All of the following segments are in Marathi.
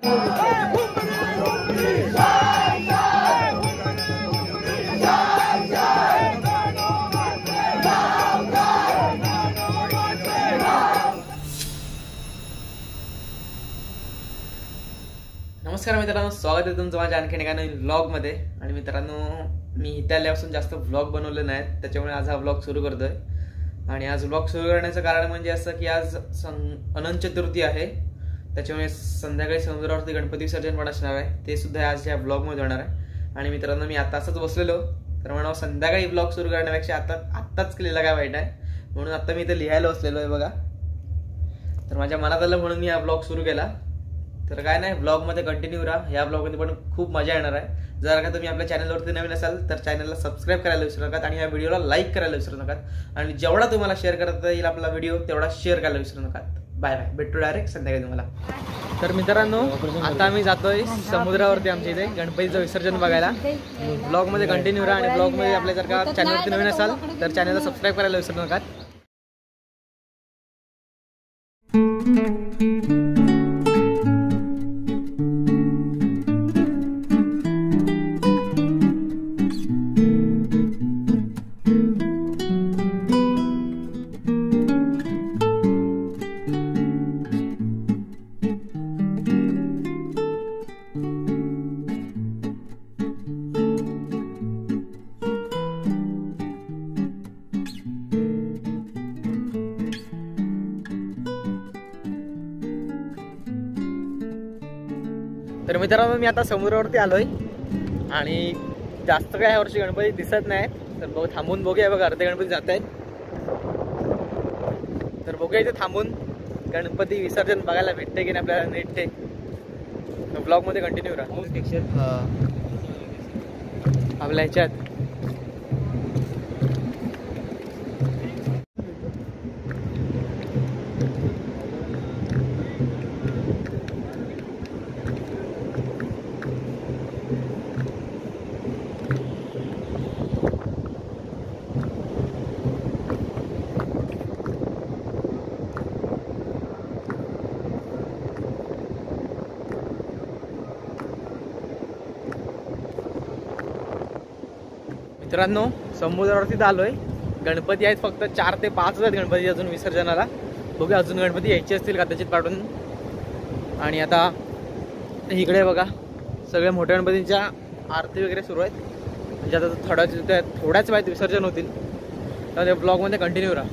नमस्कार मित्रांनो, स्वागत आहे तुमचं माझ्या आणखीन एका नवीन व्लॉगमध्ये. आणि मित्रांनो, मी इथे आल्यापासून जास्त व्लॉग बनवले नाहीत, त्याच्यामुळे आज हा व्लॉग सुरू करतोय. आणि आज व्लॉग सुरू करण्याचं कारण म्हणजे असं की आज अनंत चतुर्थी आहे, त्याच्यामुळे संध्याकाळी समुद्रावरती गणपती विसर्जन पण असणार आहे. ते सुद्धा आज या व्लॉगमध्ये होणार आहे. आणि मित्रांनो, मी आता असंच बसलेलो तर म्हणून संध्याकाळी व्लॉग सुरू करण्यापेक्षा आत्ताच केलेला काय वाईट आहे, म्हणून आता मी इथे लिहायला बसलेलो आहे बघा. तर माझ्या मनात आलं म्हणून मी हा व्लॉग सुरू केला. तर काय नाही, ब्लॉगमध्ये कंटिन्यू राहा. या ब्लॉगमध्ये पण खूप मजा येणार आहे. जर का तुम्ही आपल्या चॅनलवरती नवीन असाल तर चॅनलला सबस्क्राईब करायला विसरू नका आणि या व्हिडिओला लाईक करायला विसरू नका. आणि जेवढा तुम्हाला शेअर करता येईल आपला व्हिडिओ तेवढा शेअर करायला विसरू नका. बाय बाय, भेटू डायरेक्ट संध्याकाळी तुम्हाला. तर मित्रांनो, आता आम्ही जातोय समुद्रावरती आमच्या इथे गणपतीचं विसर्जन बघायला. ब्लॉगमध्ये कंटिन्यू राहा आणि ब्लॉगमध्ये आपल्या जर का चॅनलवरती नवीन असाल तर चॅनलला सबस्क्राईब करायला विसरू नका. तर मित्रांनो, मी आता समुद्रावरती आलोय आणि जास्त काय ह्या वर्षी गणपती दिसत नाही, तर थांबून बघूया. बघा, अर्धे गणपती जात आहेत, तर बघूया इथे थांबून गणपती विसर्जन बघायला भेटते की नाही आपल्याला नीट. ते ब्लॉग मध्ये कंटिन्यू राहा आपल्या ह्याच्यात. मित्रांनो, समुद्रावरती आलोय. गणपती आहेत फक्त 4 ते 5 आहेत गणपती अजून विसर्जनाला. बघूया अजून गणपती यायचे असतील कदाचित पाठवून. आणि आता इकडे बघा सगळे मोठ्या गणपतींच्या आरती वगैरे सुरू आहेत, म्हणजे आता थोड्याच वेळात विसर्जन होतील. तर ब्लॉगमध्ये कंटिन्यू राहा.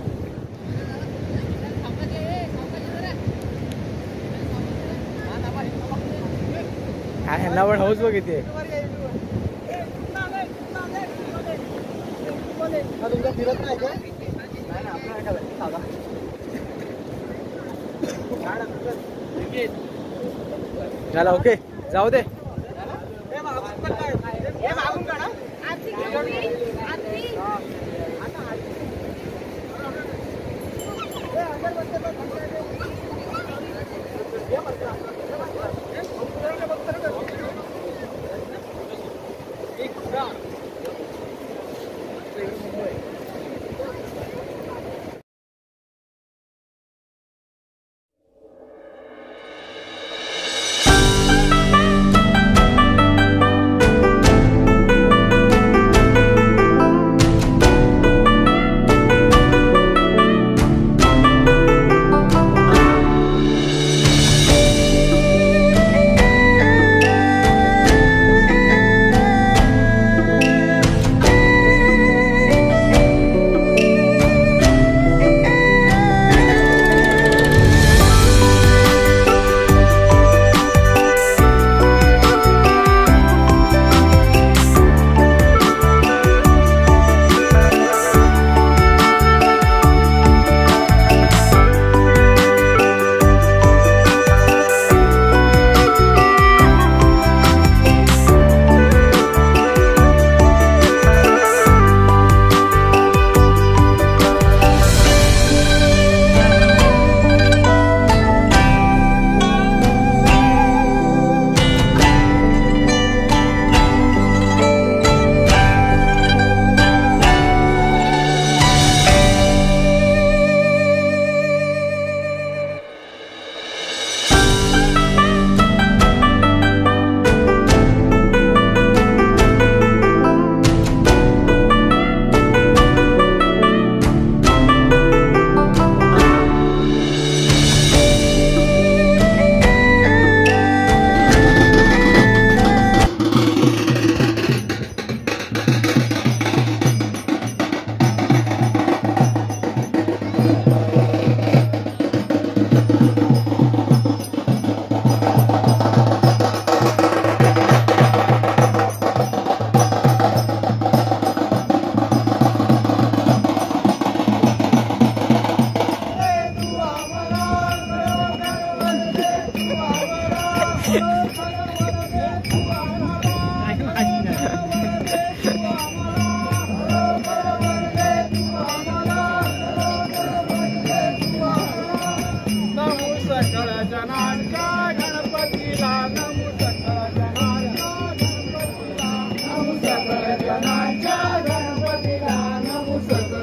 काय ह्यांना पण हौस बघ इथे. चला ओके, जाऊ दे.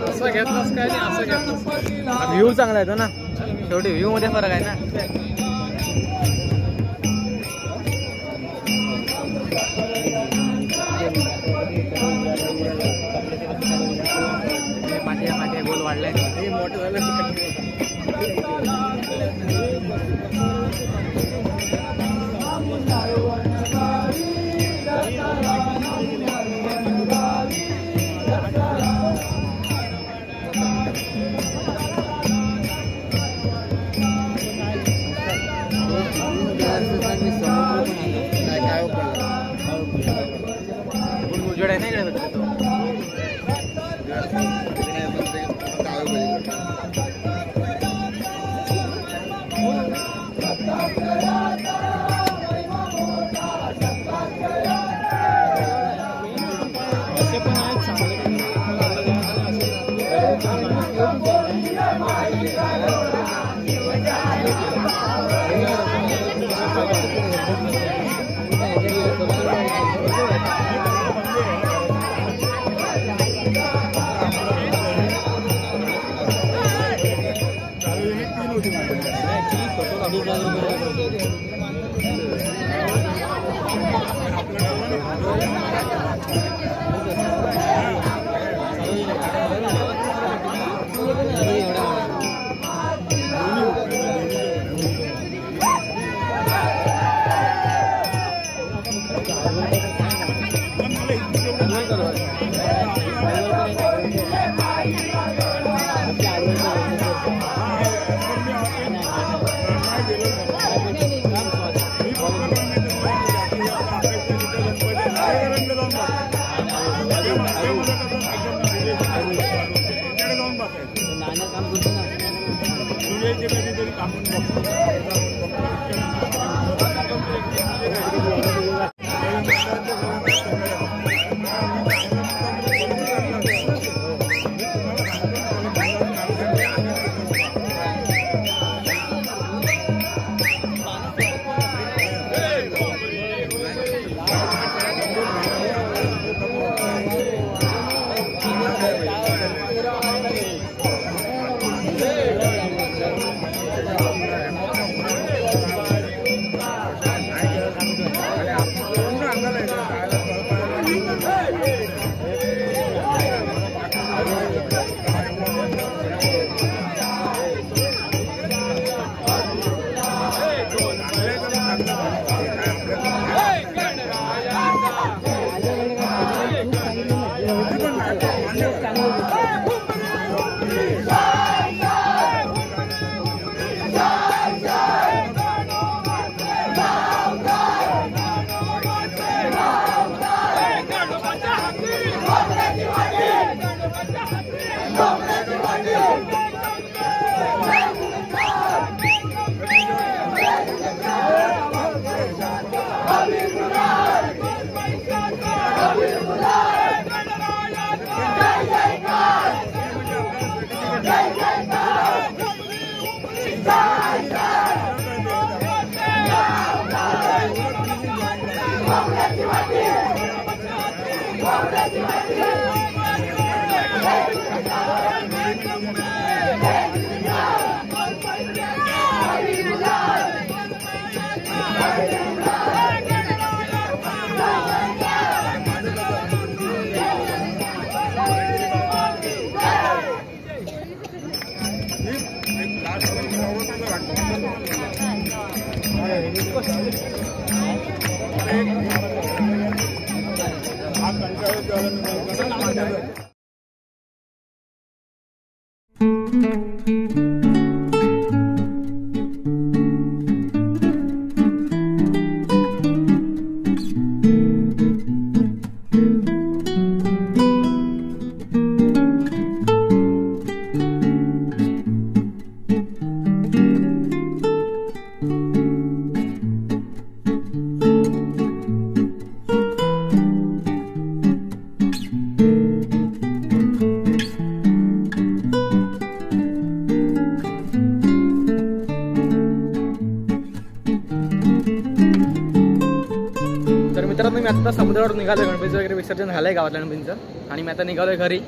असं घेतलंस काय नाही, असं घेतलंस. व्ह्यू चांगला येतो ना, शेवटी व्ह्यू मध्ये फरक आहे ना. माझे गोल वाढले मोठे झाले. उजड आहे ना इकडे भेटतो. असे पण आहेत चांगले. मित्रांनो, मी आता समुद्रावर निघालो. गणपतीचं वगैरे विसर्जन झालं आहे गावातल्या गणपतीचं आणि मी आता निघालो आहे घरी.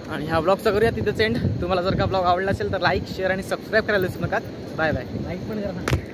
आणि ह्या ब्लॉगचा करूया तिथेच एंड. तुम्हाला जर का ब्लॉग आवडला असेल तर लाईक, शेअर आणि सबस्क्राईब करायला विसरू नका. Bye bye. लाईक पण करा.